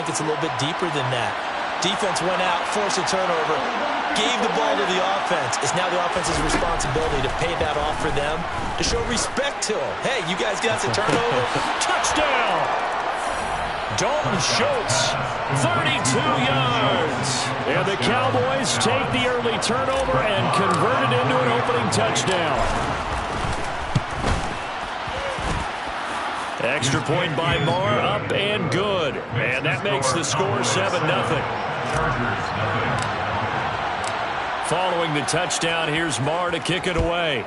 think it's a little bit deeper than that. Defense went out, forced a turnover, gave the ball to the offense. It's now the offense's responsibility to pay that off for them, to show respect to them. Hey, you guys got the turnover. Touchdown! Dalton Schultz, 32 yards. And the Cowboys take the early turnover and convert it into an opening touchdown. Extra point by Marr, up and good. And that makes the score 7-0. Following the touchdown, here's Marr to kick it away.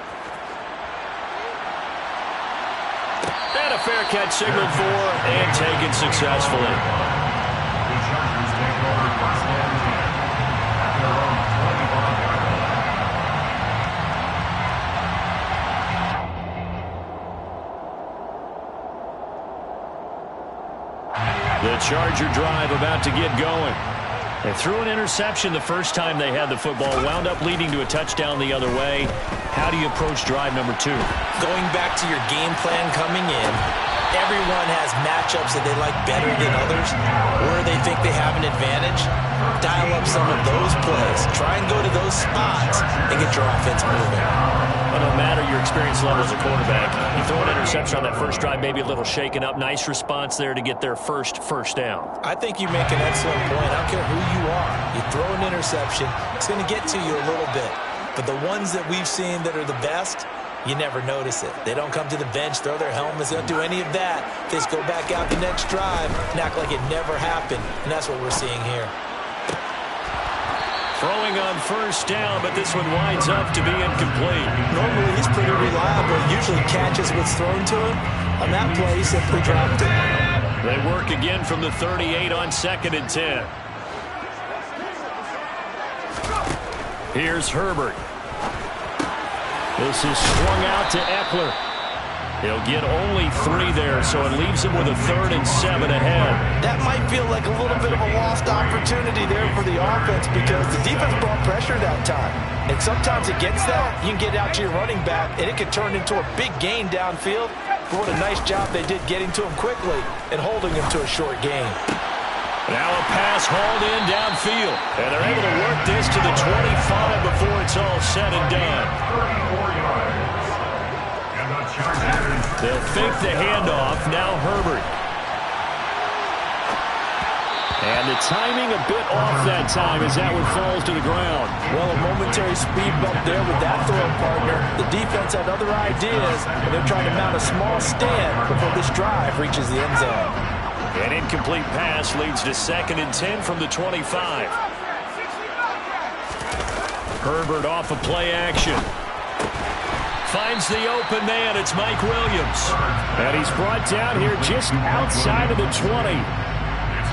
And a fair catch signaled for and taken successfully. The Chargers take over first and 10 at their own 25. The Charger drive about to get going. They threw an interception the first time they had the football, wound up leading to a touchdown the other way. How do you approach drive number 2? Going back to your game plan coming in, everyone has matchups that they like better than others, where they think they have an advantage. Dial up some of those plays. Try and go to those spots and get your offense moving. Well, no matter your experience level as a quarterback, you throw an interception on that first drive, maybe a little shaken up. Nice response there to get their first down. I think you make an excellent point. I don't care who you are. You throw an interception, it's going to get to you a little bit. But the ones that we've seen that are the best, you never notice it. They don't come to the bench, throw their helmets, they don't do any of that. They just go back out the next drive and act like it never happened. And that's what we're seeing here. Throwing on first down, but this one winds up to be incomplete. Normally, he's pretty reliable. Usually catches what's thrown to him. On that play, he simply dropped it. They work again from the 38 on 2nd and 10. Here's Herbert. This is swung out to Eckler. He'll get only 3 there, so it leaves him with a 3rd and 7 ahead. That might feel like a little bit of a lost opportunity there for the offense because the defense brought pressure that time. And sometimes against that, you can get out to your running back, and it can turn into a big gain downfield. But what a nice job they did getting to him quickly and holding him to a short gain. Now a pass hauled in downfield. And they're able to work this to the 25 before it's all said and done. 34 yards. And the Chargers. They'll fake the handoff. Now Herbert. And the timing a bit off that time as that one falls to the ground. Well, a momentary speed bump there with that throw partner. The defense had other ideas, and they're trying to mount a small stand before this drive reaches the end zone. An incomplete pass leads to 2nd and 10 from the 25. Herbert off of play action. Finds the open man. It's Mike Williams. And he's brought down here just outside of the 20.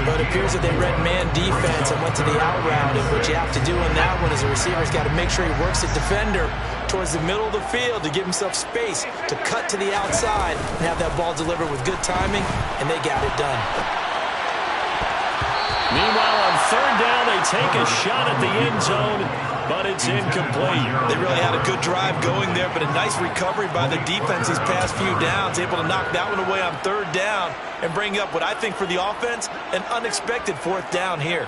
But it appears that they read man defense and went to the out route. And what you have to do in that one is the receiver's got to make sure he works the defender towards the middle of the field to give himself space to cut to the outside and have that ball delivered with good timing, and they got it done. Meanwhile, on 3rd down, they take a shot at the end zone, but it's incomplete. They really had a good drive going there, but a nice recovery by the defense these past few downs, able to knock that one away on 3rd down and bring up what I think for the offense, an unexpected 4th down here.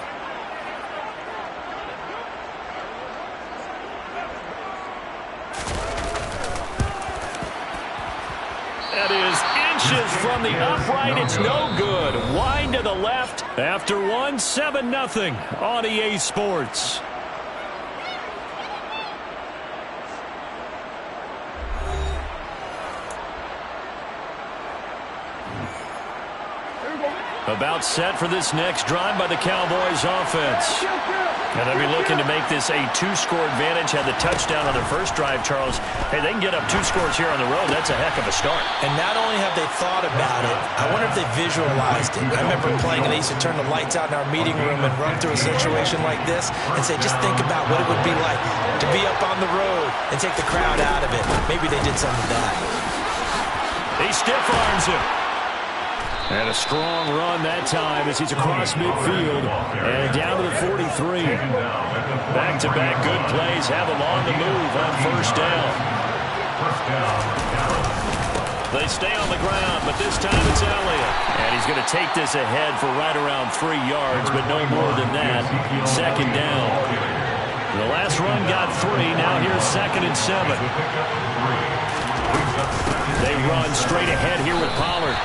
That is inches from the upright. It's no good. Wind to the left. After 1, 7-0 on EA Sports. About set for this next drive by the Cowboys offense. And they'll be looking to make this a 2-score advantage. Had the touchdown on their first drive, Charles. Hey, they can get up 2 scores here on the road. That's a heck of a start. And not only have they thought about it, I wonder if they visualized it. I remember playing, and they used to turn the lights out in our meeting room and run through a situation like this and say, just think about what it would be like to be up on the road and take the crowd out of it. Maybe they did some of that. He stiff arms him. And a strong run that time as he's across midfield and down to the 43. Back-to-back good plays have him on the move on 1st down. They stay on the ground, but this time it's Elliott. And he's going to take this ahead for right around 3 yards, but no more than that. Second down. The last run got 3. Now here's 2nd and 7. They run straight ahead here with Pollard.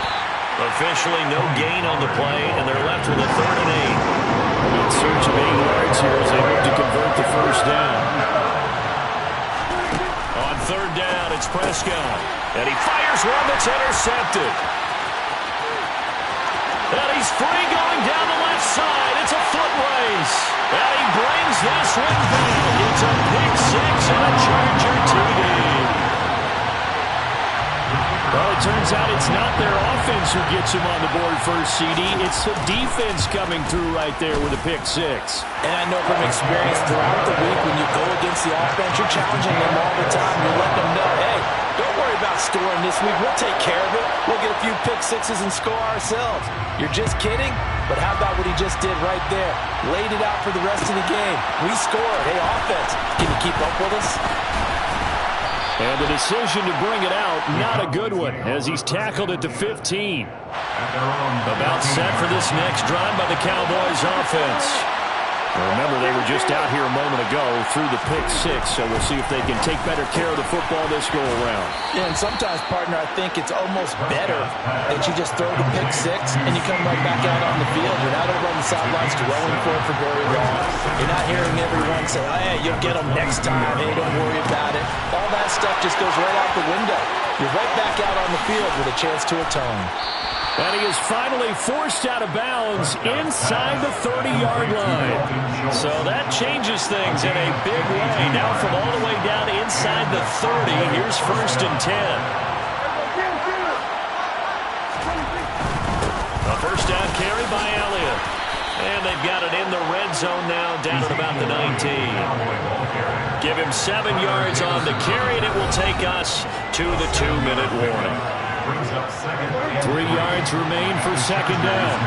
Officially no gain on the play, and they're left with a 3rd and 8. In search of 8 yards here as they hope to convert the first down. On 3rd down, it's Prescott. And he fires one that's intercepted. And he's free going down the left side. It's a foot race. And he brings this one down. It's a pick 6 and a Charger TD. Well, it turns out it's not their offense who gets him on the board first, CD. It's the defense coming through right there with a pick 6. And I know from experience throughout the week when you go against the offense, you're challenging them all the time. You're letting them know, hey, don't worry about scoring this week. We'll take care of it. We'll get a few pick 6s and score ourselves. You're just kidding? But how about what he just did right there? Laid it out for the rest of the game. We scored. Hey, offense, can you keep up with us? And the decision to bring it out, not a good one, as he's tackled at the 15. About set for this next drive by the Cowboys offense. Remember, they were just out here a moment ago through the pick 6, so we'll see if they can take better care of the football this go-around. Yeah, and sometimes, partner, I think it's almost better that you just throw the pick 6 and you come right back out on the field. You're not over on the sidelines dwelling for it for very long. You're not hearing everyone say, oh, hey, you'll get them next time. Hey, don't worry about it. All that stuff just goes right out the window. You're right back out on the field with a chance to atone. And he is finally forced out of bounds inside the 30-yard line. So that changes things in a big way. Now from all the way down inside the 30, here's 1st and 10. A first down carry by Elliott. And they've got it in the red zone now, down at about the 19. Give him 7 yards on the carry, and it will take us to the 2-minute warning. 3 yards remain for 2nd down.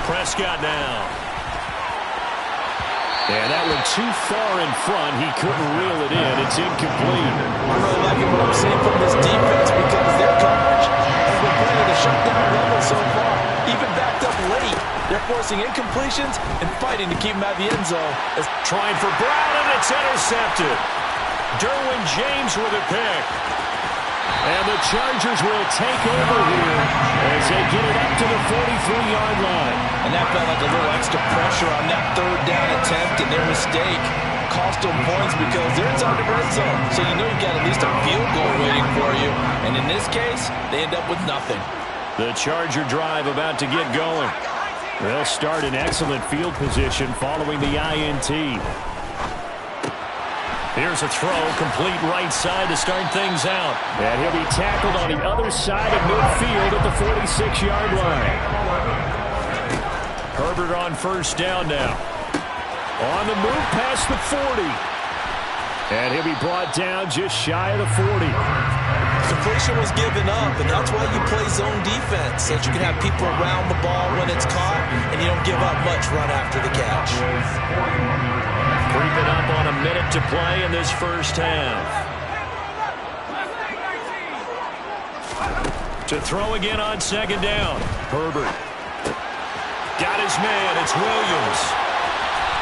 Prescott now. And that one too far in front. He couldn't reel it in. It's incomplete. I'm really liking what I'm seeing from this defense because their coverage has been playing at a shutdown level so far. Even backed up late. They're forcing incompletions and fighting to keep him out of the end zone. Trying for Brown, and it's intercepted. Derwin James with a pick. And the Chargers will take over here as they get it up to the 43-yard line. And that felt like a little extra pressure on that 3rd down attempt, and their mistake cost them points because they're inside the red zone. So you know you've got at least a field goal waiting for you. And in this case, they end up with nothing. The Charger drive about to get going. They'll start in excellent field position following the INT. Here's a throw, complete right side to start things out. And he'll be tackled on the other side of midfield at the 46-yard line. Herbert on 1st down now. On the move past the 40. And he'll be brought down just shy of the 40. Completion was given up, and that's why you play zone defense, so that you can have people around the ball when it's caught, and you don't give up much run after the catch. Creeping up on a minute to play in this first half. To throw again on 2nd down. Herbert. Got his man. It's Williams.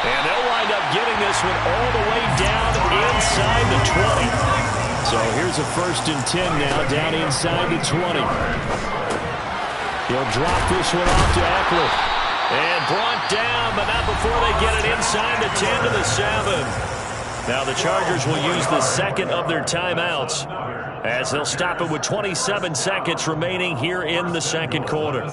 And they'll wind up getting this one all the way down inside the 20. So here's a 1st and 10 now, down inside the 20. He'll drop this one off to Eckler. And brought down, but not before they get it inside the 10 to the 7. Now the Chargers will use the 2nd of their timeouts as they'll stop it with 27 seconds remaining here in the 2nd quarter.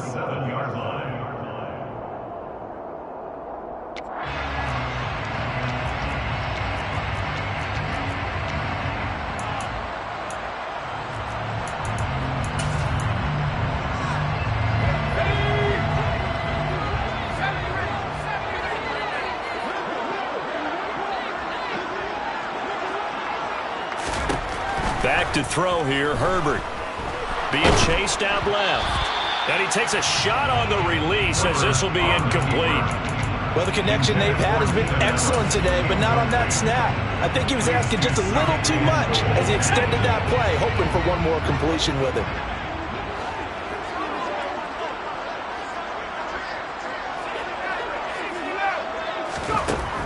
Back to throw here, Herbert. Being chased out left. And he takes a shot on the release as this will be incomplete. Well, the connection they've had has been excellent today, but not on that snap. I think he was asking just a little too much as he extended that play, hoping for one more completion with it.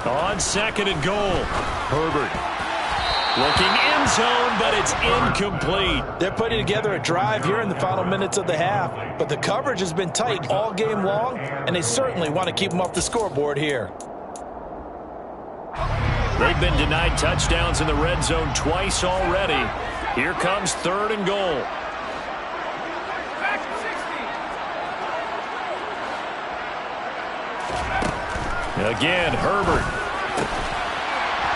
On 2nd and goal, Herbert. Looking end zone, but it's incomplete. They're putting together a drive here in the final minutes of the half, but the coverage has been tight all game long, and they certainly want to keep them off the scoreboard here. They've been denied touchdowns in the red zone twice already. Here comes 3rd and goal. Again, Herbert.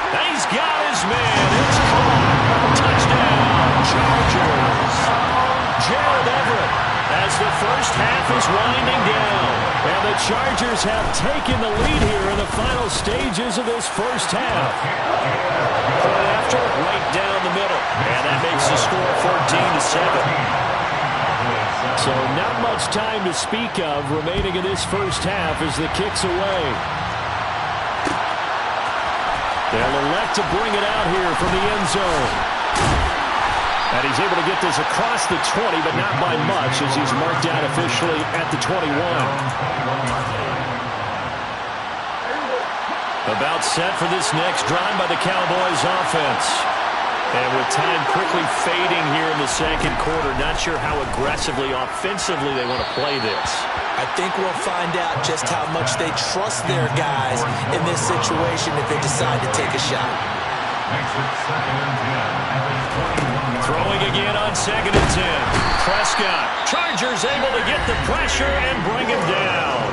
He's got his man. It's caught. Touchdown, Chargers. Jared Everett as the first half is winding down. And the Chargers have taken the lead here in the final stages of this first half. Point after, right down the middle. And that makes the score 14-7. So not much time to speak of remaining in this first half as the kick's away. They'll elect to bring it out here from the end zone. And he's able to get this across the 20, but not by much as he's marked out officially at the 21. About set for this next drive by the Cowboys offense. And with time quickly fading here in the second quarter, not sure how aggressively, offensively they want to play this. I think we'll find out just how much they trust their guys in this situation if they decide to take a shot. Throwing again on 2nd and 10. Prescott. Chargers able to get the pressure and bring him down.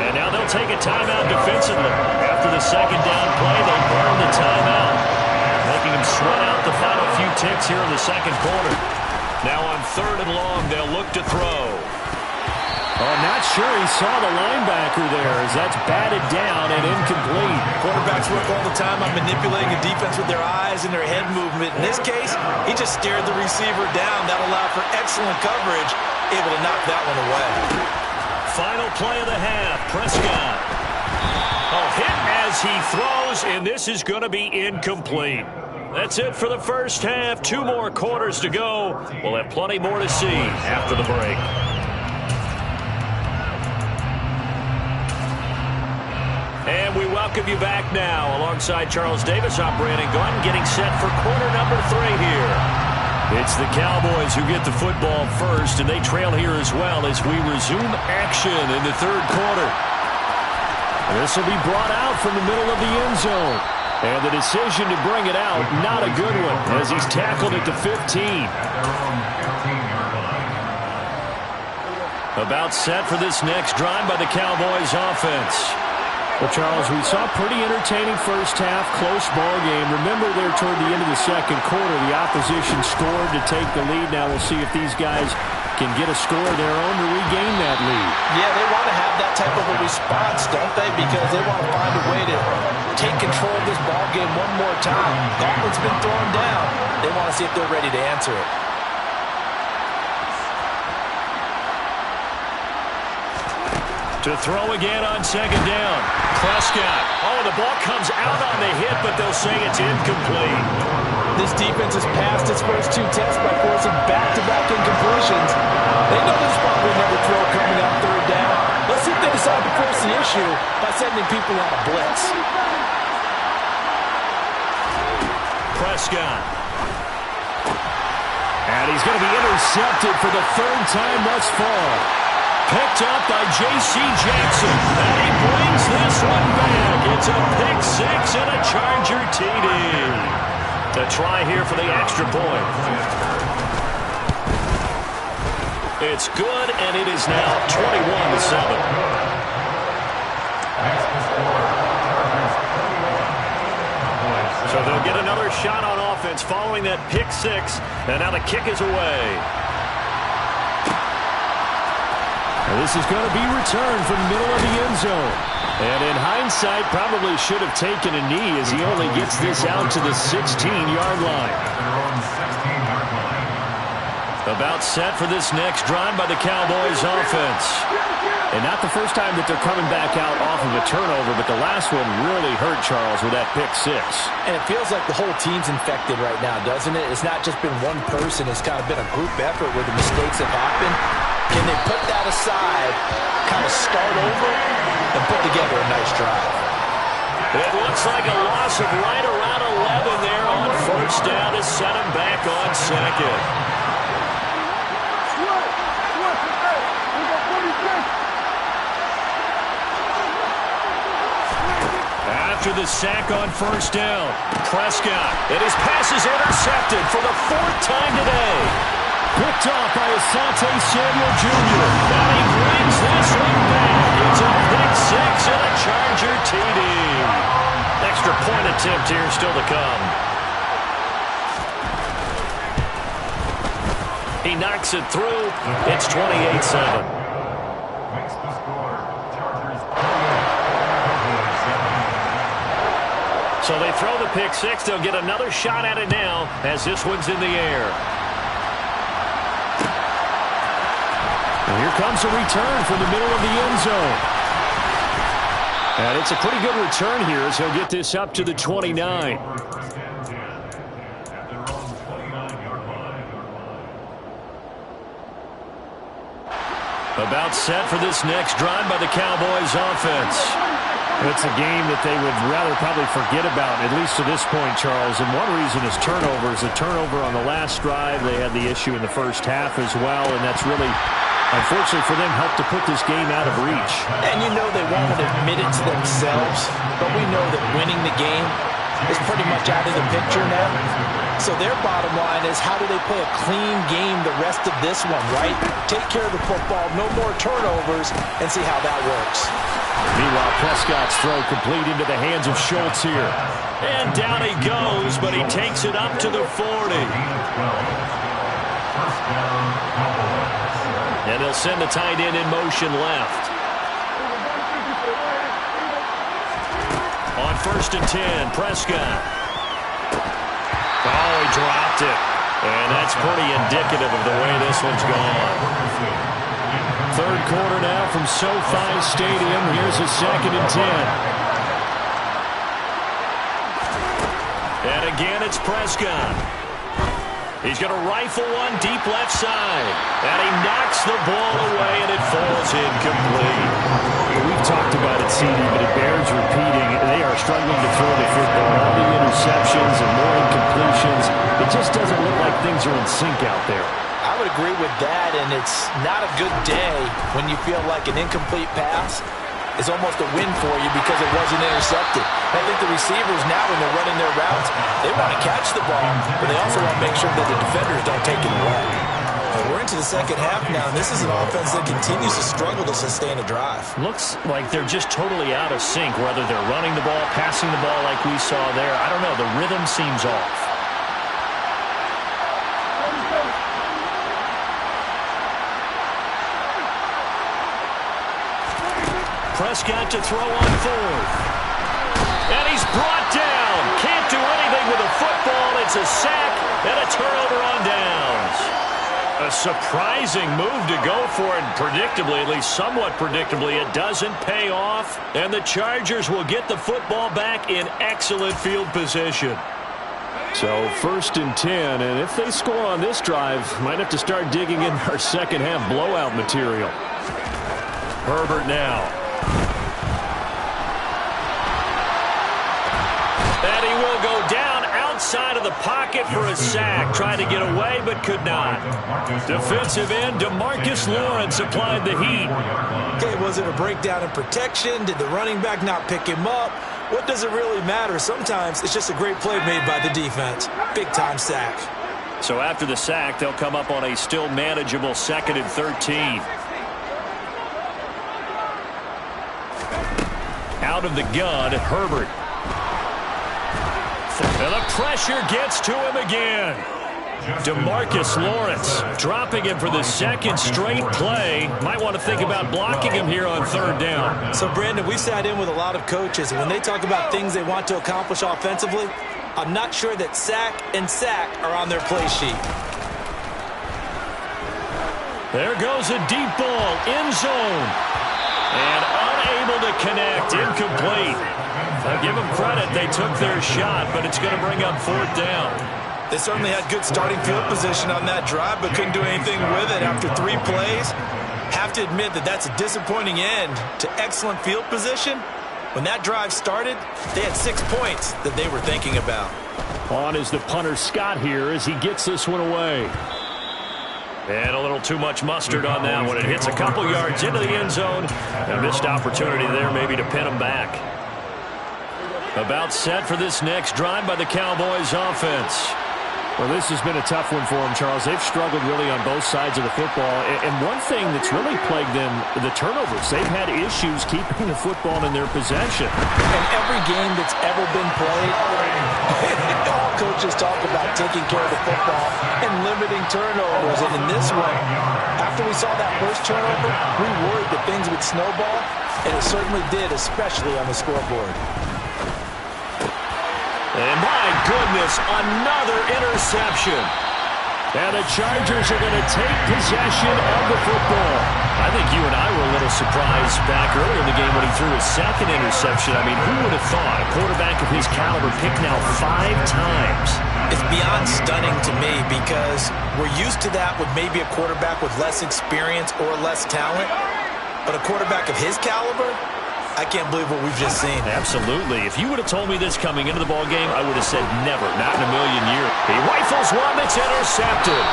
And now they'll take a timeout defensively. After the second down play, they burn the timeout, making him sweat out the final few ticks here in the second quarter. Now on 3rd and long, they'll look to throw. Oh, not sure he saw the linebacker there as that's batted down and incomplete. Quarterbacks work all the time on manipulating a defense with their eyes and their head movement. In this case, he just stared the receiver down. That allowed for excellent coverage, able to knock that one away. Final play of the half, Prescott. Oh, hit as he throws, and this is going to be incomplete. That's it for the first half. 2 more quarters to go. We'll have plenty more to see after the break. And we welcome you back now alongside Charles Davis. I'm Brandon Glenn getting set for quarter number 3 here. It's the Cowboys who get the football first, and they trail here as well as we resume action in the 3rd quarter. This will be brought out from the middle of the end zone. And the decision to bring it out, not a good one, as he's tackled at the 15. About set for this next drive by the Cowboys offense. Well, Charles, we saw a pretty entertaining first half, close ball game. Remember there toward the end of the second quarter, the opposition scored to take the lead. Now we'll see if these guys can get a score of their own to regain that lead. Yeah, they want to have that type of a response, don't they? Because they want to find a way to take control of this ball game one more time. Gauntlet's been thrown down. They want to see if they're ready to answer it. To throw again on 2nd down. Prescott. Oh, the ball comes out on the hit, but they'll say it's incomplete. This defense has passed its first 2 tests by forcing back-to-back incompletions. They know there's probably another throw coming on 3rd down. Let's see if they decide to force the issue by sending people on a blitz. Prescott. And he's going to be intercepted for the 3rd time thus far. Picked up by J.C. Jackson. And he brings this one back. It's a pick 6 and a Charger TD. To try here for the extra point. It's good, and it is now 21-7. So they'll get another shot on offense following that pick 6. And now the kick is away. And this is going to be returned from the middle of the end zone. And in hindsight, probably should have taken a knee as he only gets this out to the 16-yard line. About set for this next drive by the Cowboys offense. And not the first time that they're coming back out off of a turnover, but the last one really hurt Charles with that pick six. And it feels like the whole team's infected right now, doesn't it? It's not just been one person. It's kind of been a group effort where the mistakes have happened. Can they put that aside, kind of start over, and put together a nice drive? It looks like a loss of right around 11 there on first down to set him back on second. After the sack on first down, Prescott, and his pass is intercepted for the fourth time today. Picked off by Asante Samuel Jr. And he brings this one back. It's a pick six and a Charger TD. Extra point attempt here still to come. He knocks it through. It's 28-7. Makes the score. Chargers 28. So they throw the pick six. They'll get another shot at it now as this one's in the air. And here comes a return from the middle of the end zone. And it's a pretty good return here as he'll get this up to the 29. About set for this next drive by the Cowboys offense. It's a game that they would rather probably forget about, at least to this point, Charles. And one reason is turnovers. A turnover on the last drive. They had the issue in the first half as well, and that's really, unfortunately for them, helped to put this game out of reach. And you know they won't admit it to themselves, but we know that winning the game is pretty much out of the picture now. So their bottom line is, how do they play a clean game the rest of this one, right? Take care of the football, no more turnovers, and see how that works. Meanwhile, Prescott's throw complete into the hands of Schultz here. And down he goes, but he takes it up to the 40. And he'll send the tight end in motion left. On first and 10, Prescott. Oh, he dropped it. And that's pretty indicative of the way this one's gone. Third quarter now from SoFi Stadium. Here's a second and 10. And again, it's Prescott. He's going to rifle one deep left side. And he knocks the ball away, and it falls incomplete. We've talked about it, CD, but it bears repeating. They are struggling to throw the football. All the interceptions and more incompletions. It just doesn't look like things are in sync out there. I would agree with that, and it's not a good day when you feel like an incomplete pass is almost a win for you because it wasn't intercepted. I think the receivers now, when they're running their routes, they want to catch the ball, but they also want to make sure that the defenders don't take it away. We're into the second half now, and this is an offense that continues to struggle to sustain a drive. Looks like they're just totally out of sync, whether they're running the ball, passing the ball like we saw there. I don't know. The rhythm seems off. Prescott to throw on fourth. And he's brought down. Can't do anything with a football. It's a sack and a turnover on downs. A surprising move to go for it. Predictably, at least somewhat predictably, it doesn't pay off. And the Chargers will get the football back in excellent field position. So first and 10, and if they score on this drive, might have to start digging in our second half blowout material. Herbert now. And he will go down outside of the pocket for a sack. Tried to get away, but could not. Defensive end DeMarcus Lawrence applied the heat. Okay, was it a breakdown in protection? Did the running back not pick him up? What does it really matter? Sometimes it's just a great play made by the defense. Big-time sack. So after the sack, they'll come up on a still manageable 2nd and 13. Out of the gun, Herbert. And the pressure gets to him again. DeMarcus Lawrence dropping him for the second straight play. Might want to think about blocking him here on third down. So, Brandon, we sat in with a lot of coaches, and when they talk about things they want to accomplish offensively, I'm not sure that sack and sack are on their play sheet. There goes a deep ball, end zone. And unable to connect. Incomplete. I'll give them credit. They took their shot, but it's going to bring up 4th down. They certainly had good starting field position on that drive, but couldn't do anything with it after 3 plays. Have to admit that that's a disappointing end to excellent field position. When that drive started, they had 6 points that they were thinking about. On is the punter Scott here as he gets this one away. And a little too much mustard on that one. It hits a couple yards into the end zone. A missed opportunity there maybe to pin them back. About set for this next drive by the Cowboys offense. Well, this has been a tough one for them, Charles. They've struggled really on both sides of the football. And one thing that's really plagued them, the turnovers. They've had issues keeping the football in their possession. And every game that's ever been played, all coaches talk about taking care of the football and limiting turnovers. And in this one, after we saw that first turnover, we worried that things would snowball, and it certainly did, especially on the scoreboard. And my goodness, another interception. And the Chargers are going to take possession of the football. I think you and I were a little surprised back earlier in the game when he threw his 2nd interception. I mean, who would have thought a quarterback of his caliber picked now 5 times? It's beyond stunning to me because we're used to that with maybe a quarterback with less experience or less talent. But a quarterback of his caliber, I can't believe what we've just seen. Absolutely. If you would have told me this coming into the ballgame, I would have said never, not in a million years. He rifles one that's intercepted.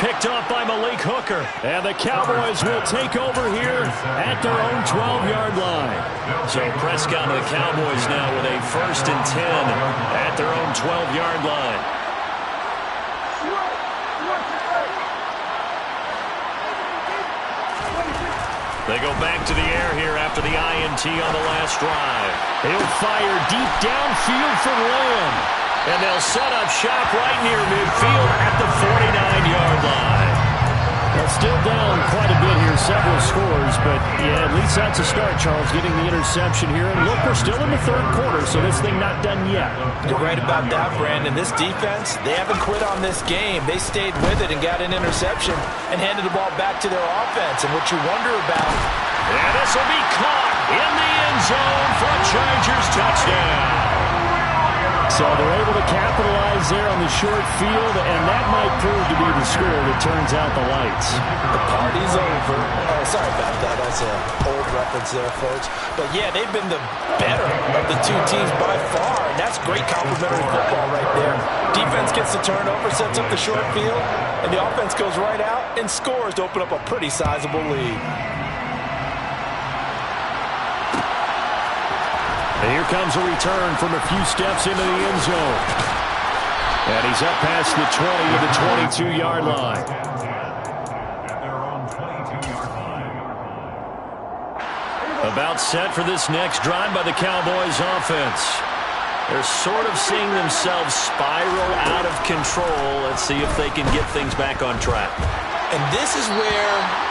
Picked off by Malik Hooker. And the Cowboys will take over here at their own 12-yard line. So Prescott and the Cowboys now with a 1st and 10 at their own 12-yard line. They go back to the air here after the INT on the last drive. He'll fire deep downfield for Lamb. And they'll set up shop right near midfield at the 49-yard line. Well, still down quite a bit here, several scores, but yeah, at least that's a start, Charles, getting the interception here. And look, we're still in the 3rd quarter, so this thing not done yet. You're right about that, Brandon. This defense, they haven't quit on this game. They stayed with it and got an interception and handed the ball back to their offense. And what you wonder about... And this will be caught in the end zone for a Chargers touchdown. So they're able to capitalize there on the short field, and that might prove to be the score that turns out the lights. The party's over. Oh, sorry about that. That's an old reference there, folks. But, yeah, they've been the better of the 2 teams by far, and that's great complimentary football right there. Defense gets the turnover, sets up the short field, and the offense goes right out and scores to open up a pretty sizable lead. And here comes a return from a few steps into the end zone. And he's up past the 20 to the 22-yard line. At their own 22-yard line. About set for this next drive by the Cowboys offense. They're sort of seeing themselves spiral out of control. Let's see if they can get things back on track. And this is where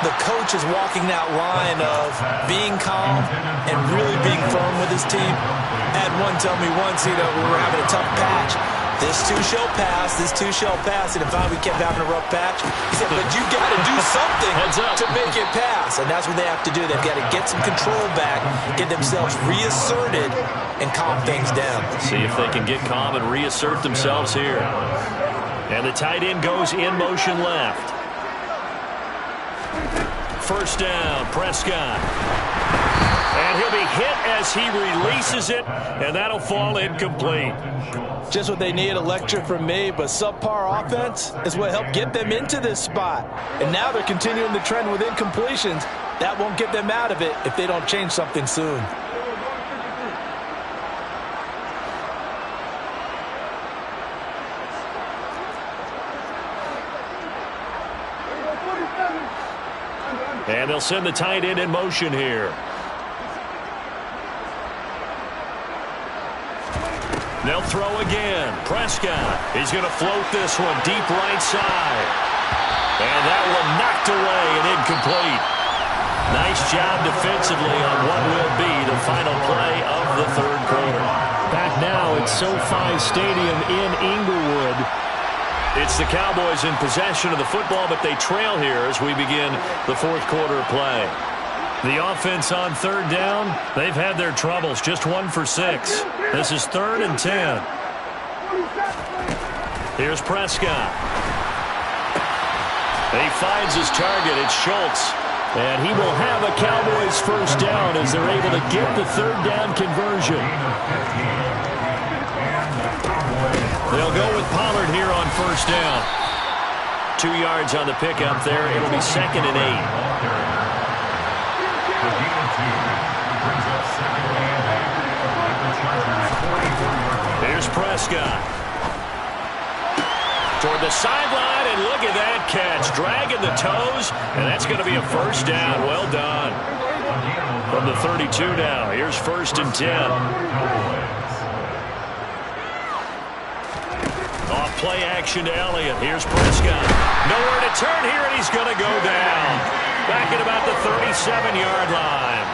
the coach is walking that line of being calm and really being firm with his team. I had one tell me once, we were having a tough patch. This too shall pass, this too shall pass. And if we kept having a rough patch, he said, but you got to do something to make it pass. And that's what they have to do. They've got to get some control back, get themselves reasserted, and calm things down. See if they can get calm and reassert themselves here. And the tight end goes in motion left. First down, Prescott. And he'll be hit as he releases it, and that'll fall incomplete. Just what they need, a lecture from me, but subpar offense is what helped get them into this spot. And now they're continuing the trend with incompletions. That won't get them out of it if they don't change something soon. And they'll send the tight end in motion here. They'll throw again. Prescott. He's going to float this one deep right side. And that one knocked away and incomplete. Nice job defensively on what will be the final play of the 3rd quarter. Back now at SoFi Stadium in Inglewood. It's the Cowboys in possession of the football, but they trail here as we begin the 4th quarter play. The offense on third down, they've had their troubles. Just 1 for 6. This is 3rd and 10. Here's Prescott. He finds his target. It's Schultz. And he will have a Cowboys first down as they're able to get the third down conversion. They'll go with Pollard here on first down. 2 yards on the pickup there. It'll be 2nd and 8. Here's Prescott. Toward the sideline, and look at that catch. Dragging the toes, and that's going to be a first down. Well done. From the 32 now, here's 1st and 10. Off play action to Elliott. Here's Prescott. Nowhere to turn here, and he's going to go down. Back at about the 37-yard line.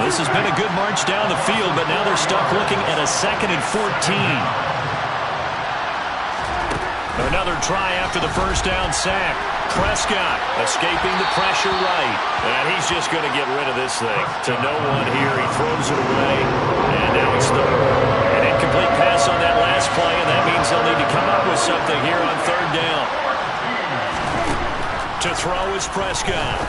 This has been a good march down the field, but now they're stuck looking at a 2nd and 14. Another try after the first down sack. Prescott escaping the pressure right. And he's just going to get rid of this thing. To no one here. He throws it away. And now it's an incomplete pass on that last play. And that means they'll need to come up with something here on third down. To throw is Prescott.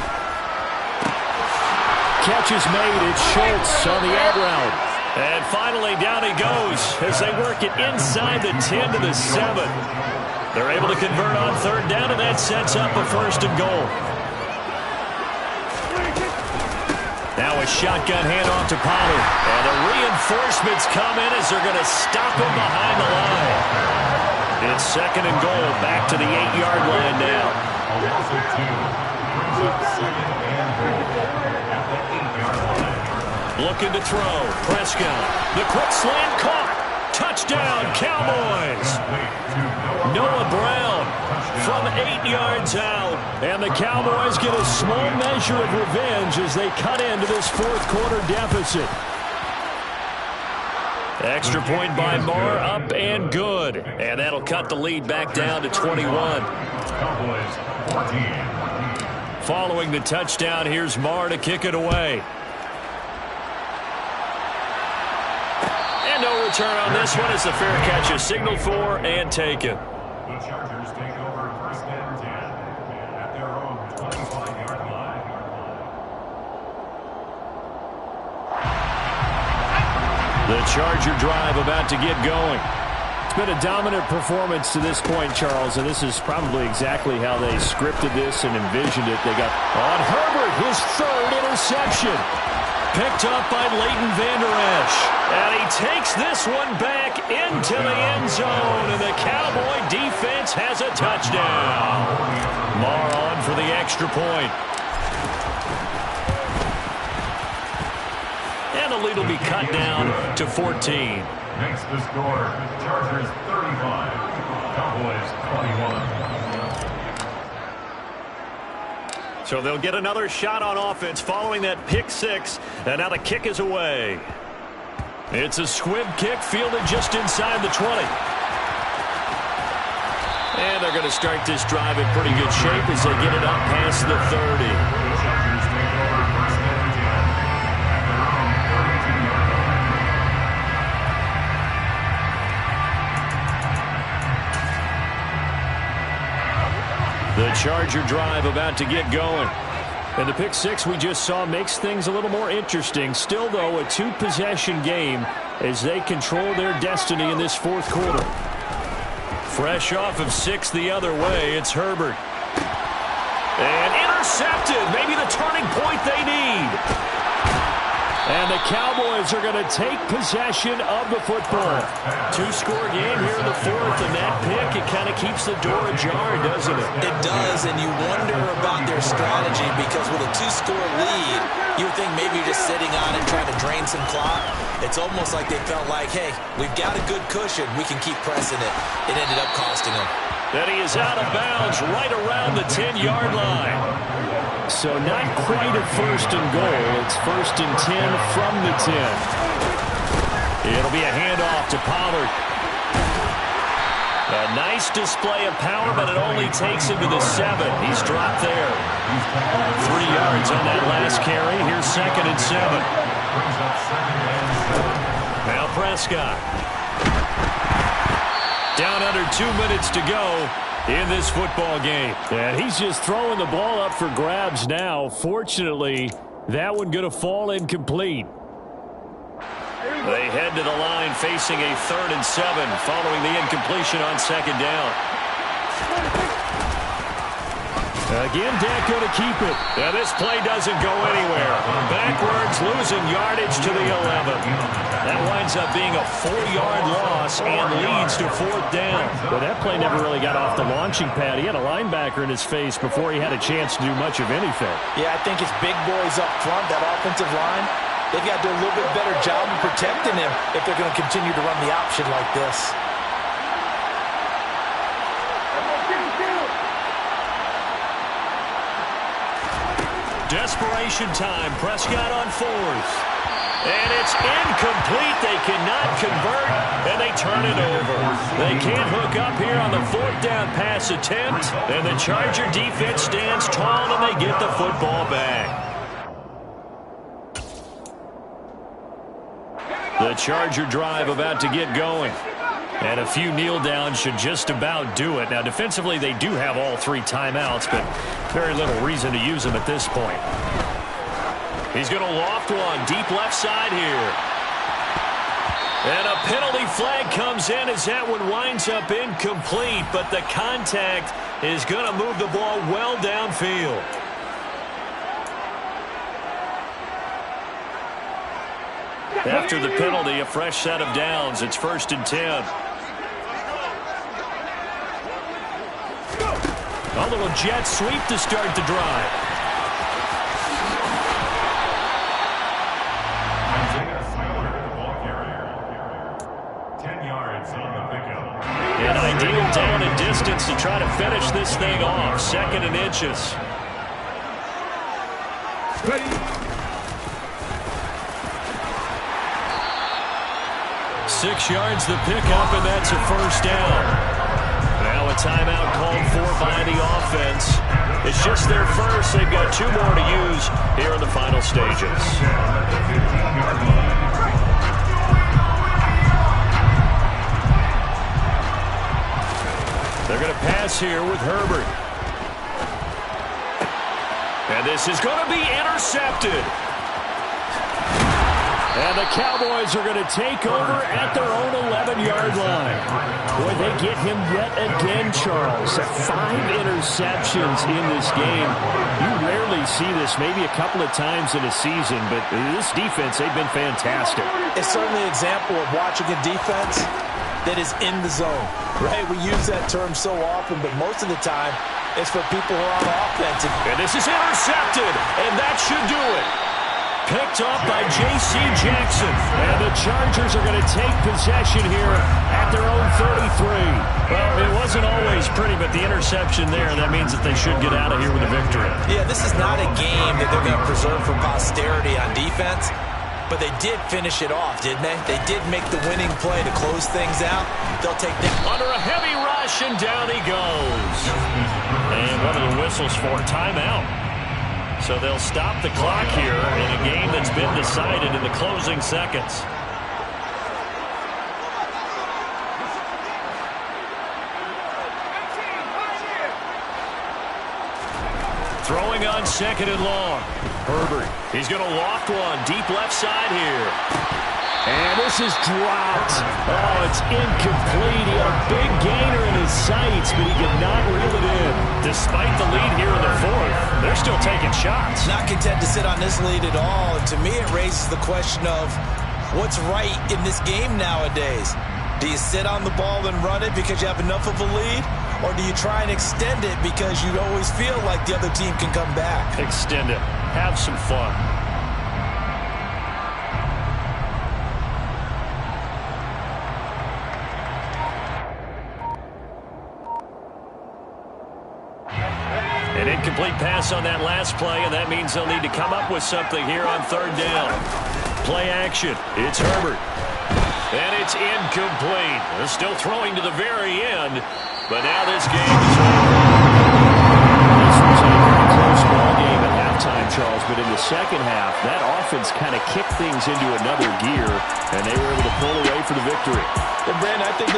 Catch is made. It's Schultz on the out route. And finally down he goes as they work it inside the 10 to the 7. They're able to convert on third down, and that sets up a 1st and goal. Now a shotgun handoff to Pollard. And the reinforcements come in as they're going to stop him behind the line. It's 2nd and goal, back to the 8-yard line now. Looking to throw. Prescott. The quick slant caught. Touchdown, Cowboys. Noah Brown from 8 yards out. And the Cowboys get a small measure of revenge as they cut into this 4th quarter deficit. Extra point by Marr, up and good. And that'll cut the lead back down to 21. Following the touchdown, here's Marr to kick it away. And no return on this one as the fair catch is signaled for and taken. The Chargers take over 1st and 10 at their own 25-yard line. The Charger drive about to get going. It's been a dominant performance to this point, Charles, and this is probably exactly how they scripted this and envisioned it. They got on Herbert, his 3rd interception. Picked up by Leighton Vander Esch. And he takes this one back into the end zone. And the Cowboy defense has a touchdown. Marr on for the extra point. And the lead will be cut down to 14. Makes the score. Chargers 35. Cowboys 21. So they'll get another shot on offense following that pick 6. And now the kick is away. It's a squib kick fielded just inside the 20. And they're going to start this drive in pretty good shape as they get it up past the 30. The Chargers take over 1st and 10 at their own 32-yard line. The Charger drive about to get going. And the pick 6 we just saw makes things a little more interesting. Still, though, a 2-possession game as they control their destiny in this 4th quarter. Fresh off of 6 the other way, it's Herbert. And intercepted. Maybe the turning point they need. And the Cowboys are going to take possession of the football. 2-score game here in the 4th, and that pick, it kind of keeps the door ajar, doesn't it? It does, and you wonder about their strategy because with a 2-score lead, you would think maybe you're just sitting on it trying to drain some clock. It's almost like they felt like, hey, we've got a good cushion. We can keep pressing it. It ended up costing them. And he is out of bounds right around the 10-yard line. So not quite a 1st and goal. It's 1st and 10 from the 10. It'll be a handoff to Pollard. A nice display of power, but it only takes him to the 7. He's dropped there. 3 yards on that last carry. Here's 2nd and 7. Now Prescott. Down under 2 minutes to go in this football game. And he's just throwing the ball up for grabs now. Fortunately, that one going to fall incomplete. They head to the line facing a 3rd and 7 following the incompletion on 2nd down. Again, Dak going to keep it. Now this play doesn't go anywhere. Backwards, losing yardage to the 11. That winds up being a 4-yard loss and leads to 4th down. But that play never really got off the launching pad. He had a linebacker in his face before he had a chance to do much of anything. Yeah, I think it's big boys up front, that offensive line. They've got to do a little bit better job of protecting him if they're going to continue to run the option like this. Desperation time. Prescott on 4th. And it's incomplete. They cannot convert, and they turn it over. They can't hook up here on the 4th down pass attempt, and the Charger defense stands tall, and they get the football back. The Charger drive about to get going. And a few kneel downs should just about do it. Now, defensively, they do have all 3 timeouts, but very little reason to use them at this point. He's going to loft one deep left side here. And a penalty flag comes in as that one winds up incomplete, but the contact is going to move the ball well downfield. After the penalty, a fresh set of downs. It's 1st and 10. A little jet sweep to start the drive. An ideal down and distance to try to finish this thing off. 2nd and inches. 6 yards the pickup, and that's a 1st down. Now a timeout called for by the offense. It's just their first. They've got 2 more to use here in the final stages. They're going to pass here with Herbert. And this is going to be intercepted. And the Cowboys are going to take over at their own 11-yard line. Boy, they get him yet again, Charles. 5 interceptions in this game. You rarely see this, maybe a couple of times in a season, but this defense, they've been fantastic. It's certainly an example of watching a defense that is in the zone, right? We use that term so often, but most of the time, it's for people who are on offense. And this is intercepted, and that should do it. Picked up by J.C. Jackson. And the Chargers are going to take possession here at their own 33. Well, it wasn't always pretty, but the interception there, that means that they should get out of here with a victory. Yeah, this is not a game that they're going to preserve for posterity on defense, but they did finish it off, didn't they? They did make the winning play to close things out. They'll take that. Under a heavy rush, and down he goes. And one of the whistles for a timeout. So they'll stop the clock here in a game that's been decided in the closing seconds. Throwing on 2nd and long. Herbert. He's going to loft one deep left side here. And this is dropped. Oh, it's incomplete. He had a big gainer in his sights, but he could not reel it in. Despite the lead here in the 4th, they're still taking shots. Not content to sit on this lead at all. And to me, it raises the question of what's right in this game nowadays. Do you sit on the ball and run it because you have enough of a lead? Or do you try and extend it because you always feel like the other team can come back? Extend it. Have some fun. An incomplete pass on that last play, and that means they'll need to come up with something here on 3rd down. Play action. It's Herbert. And it's incomplete. They're still throwing to the very end, but now this game is over. This was a very close ball game at halftime, Charles, but in the second half, that offense kind of kicked things into another gear, and they were able to pull away for the victory. And Brandon, I think